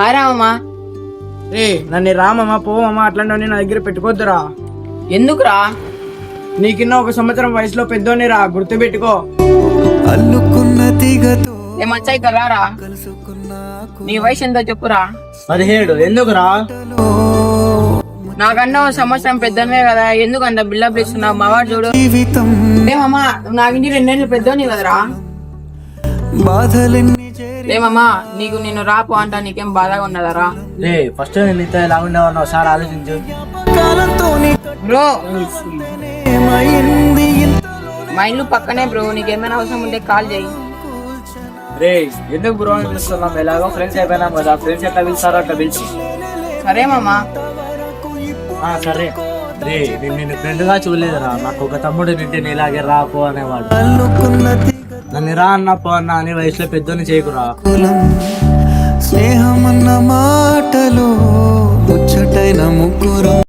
ఆరామమ్మా. రే నన్ను రామమ్మా పోవమ్మా అట్లాంటి నా దగ్గర పెట్టుకోద్దురా. ఎందుకురా? నీకిన్న 1 సంవత్సరం వయసులో పెద్దోని రా, గుర్తు పెట్టుకో. ఏ మంచి ఇక్కడ రారా. నీ వయసు ఎంతో చెప్పురా. 17. ఎందుకురా? నాకన్నా 1 సంవత్సరం పెద్దనే కదా, ఎందుకు అంత బిల్డప్ ఇస్తున్నావు? మావాడు చూడు. ఏమమ్మా నువ్వు నాకింటి 2 ఏళ్ళు పెద్దోని కదరా. ఏమమ్మా నీకు నిన్ను రాపు అంటా, నీకేం బాధగా ఉన్నదరా? రే ఫస్ట్ నీతో ఎలా ఉండేవాడిని ఒకసారి ఆలోచించు. బ్రో మా ఇల్లు పక్కనే బ్రో, నీకేమైనా అవసరం ఉంటే కాల్ చేయి. రే ఎందుకు బ్రో అని పిలుస్తున్నాం? ఎలాగో ఫ్రెండ్స్ అయిపోయినాం కదా, ఫ్రెండ్స్ ఎట్లా పిలుస్తారో అట్లా పిలిచి. సరే మామా. సరే. రే నేను ఫ్రెండ్ గా చూడలేదురా, నాకు ఒక తమ్ముడు నింటే నీలాగే రా పో అనేవాడు. నన్ను రా అన్న పో అన్న అని వయసులో పెద్దోని చేయకురా. స్నేహమన్న మాటలో ముచ్చటైన ముగ్గురు